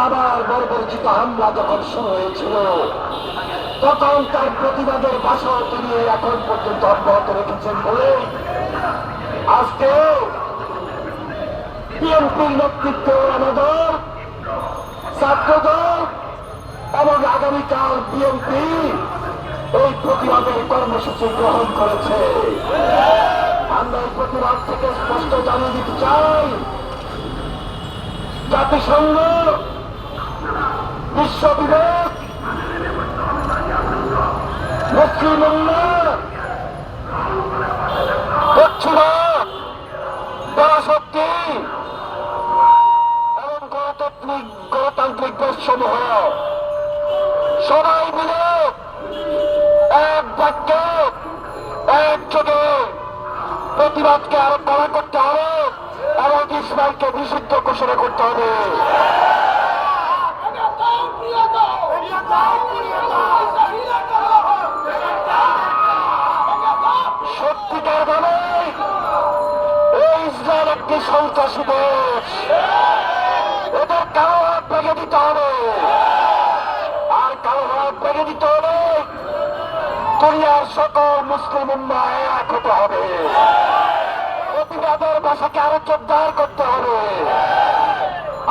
আবার বর্বরচিত হামলা যখন শুরু হয়েছিল, তখন তার প্রতিবাদের ভাষা তিনি এখন পর্যন্ত অব্যাহত রেখেছেন বলে আজকে বিএনপির নেতৃত্ব আমাদের ছাত্রদল এবং আগামীকাল বিএনপি এই প্রতিবাদের কর্মসূচি গ্রহণ করেছে। আমরা এই প্রতিবাদ থেকে স্পষ্ট জানিয়ে দিতে চাই, জাতিসংঘ, বিশ্ববিবেক, মুসলিম উম্মাহ, পশ্চিমা পরাশক্তি এবং গণতান্ত্রিক দেশসমূহ সবাই মিলে এক বাক্যে একযোগে প্রতিবাদকে আরো কড়া করতে হবে এবং ইসরায়েলকে নিষিদ্ধ ঘোষণা করতে হবে। সত্যিকার ভাবে এই ইসরায়েল একটি সন্ত্রাসী দেশ, এদের কারো হাত ভেঙে দিতে হবে, আর কারো হাত ভেঙে দিতে হলে দুনিয়ার সকল মুসলিম উম্মাহ এক হতে হবে, প্রতিবাদের ভাষাকে আরো জোরদার করতে হবে।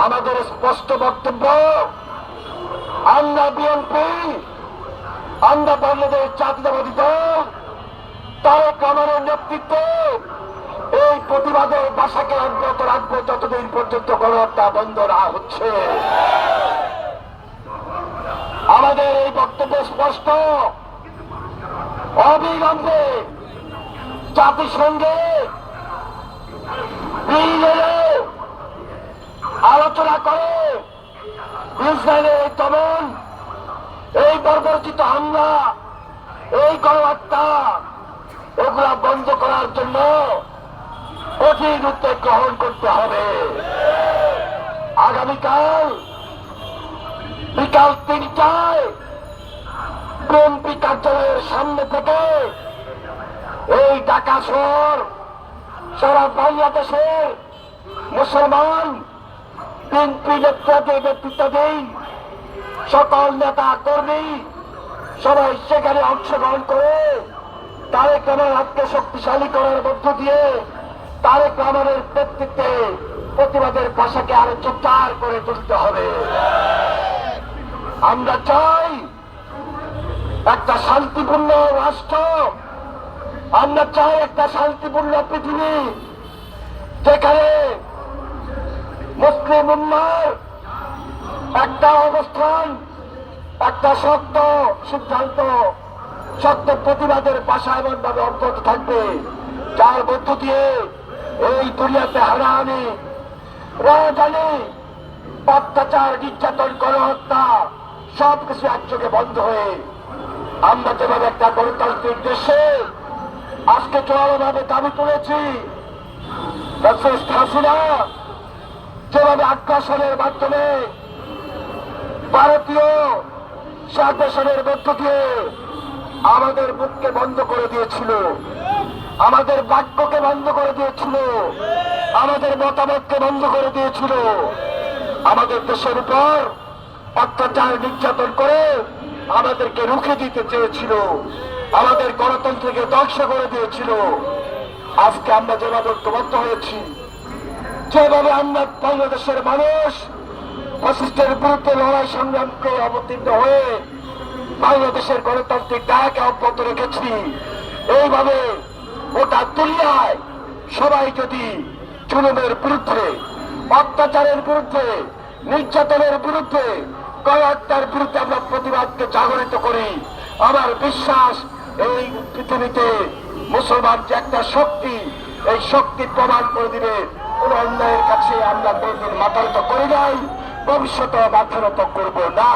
আমাদের স্পষ্ট বক্তব্য, আমরা বিএনপি, আমরা বাংলাদেশ জাতীয়তাবাদী দল তারেক রহমানের নেতৃত্বে এই প্রতিবাদের ভাষাকে অব্যাহত রাখবো যতদিন পর্যন্ত গণহত্যা বন্ধ না হচ্ছে। আমাদের এই বক্তব্য স্পষ্ট, অবিলম্বে জাতিসংঘে আলোচনা করে ইসরায়েলের এই দমন, এই বর্বরচিত হামলা, এই গণহত্যা এগুলা বন্ধ করার জন্য কঠিন উদ্যোগ গ্রহণ করতে হবে। আগামীকাল বিকাল 3টায় বিএনপি কার্যালয়ের সামনে থেকে এই ঢাকা শহর, সারা বাংলাদেশের মুসলমান বিএনপি নেতৃত্বাধীন সকল নেতা কর্মী সবাই সেখানে অংশগ্রহণ করে তারেক রহমান হাতকে শক্তিশালী করার মধ্য দিয়ে তারেক রহমানের নেতৃত্বে প্রতিবাদের ভাষাকে আরো জোরদার করে তুলতে হবে। আমরা চাই একটা শান্তিপূর্ণ রাষ্ট্র, আমরা চাই একটা শান্তিপূর্ণ পৃথিবী যেখানে মুসলিম উম্মাহর একটা অবস্থান, একটা শক্ত সিদ্ধান্ত, শক্ত প্রতিবাদের ভাষা এমনভাবে অব্যাহত থাকবে যার মধ্য দিয়ে এই দুনিয়াতে হানাহানি, রাজধানী, অত্যাচার, নির্যাতন, গণহত্যা সবকিছু একযোগে বন্ধ হয়ে আমরা যেভাবে একটা গণতান্ত্রিক দেশে আজকে জোরালোভাবে দাবি তুলেছি, হাসিনা যেভাবে আগ্রাসনের মাধ্যমে ভারতীয় শাসনের মধ্য দিয়ে আমাদের মুখকে বন্ধ করে দিয়েছিল, আমাদের বাক্যকে বন্ধ করে দিয়েছিল, আমাদের মতামতকে বন্ধ করে দিয়েছিল, আমাদের দেশের উপর অত্যাচার নির্যাতন করে আমাদেরকে রুখে দিতে চেয়েছিল, আমাদের গণতন্ত্রকে ধ্বংস করে দিয়েছিল। আজকে আমরা যেভাবে ঐক্যবদ্ধ হয়েছি, যেভাবে আমরা বাংলাদেশের মানুষ ফ্যাসিস্টের বিরুদ্ধে লড়াই সংগ্রামকে অবতীর্ণ হয়ে বাংলাদেশের গণতান্ত্রিক ধারাকে অব্যাহত রেখেছি, এইভাবে গোটা দুনিয়ায় সবাই যদি জুলুমের বিরুদ্ধে, অত্যাচারের বিরুদ্ধে, নির্যাতনের বিরুদ্ধে, গণহত্যার বিরুদ্ধে আমরা প্রতিবাদকে জাগরিত করি, আমার বিশ্বাস এই পৃথিবীতে মুসলমান যে একটা শক্তি, এই শক্তি প্রমাণ করে দিবে কোন অন্যায়ের কাছে আমরা কোনদিন মাথা নত করি নাই, ভবিষ্যতে মাথা নত করবো না।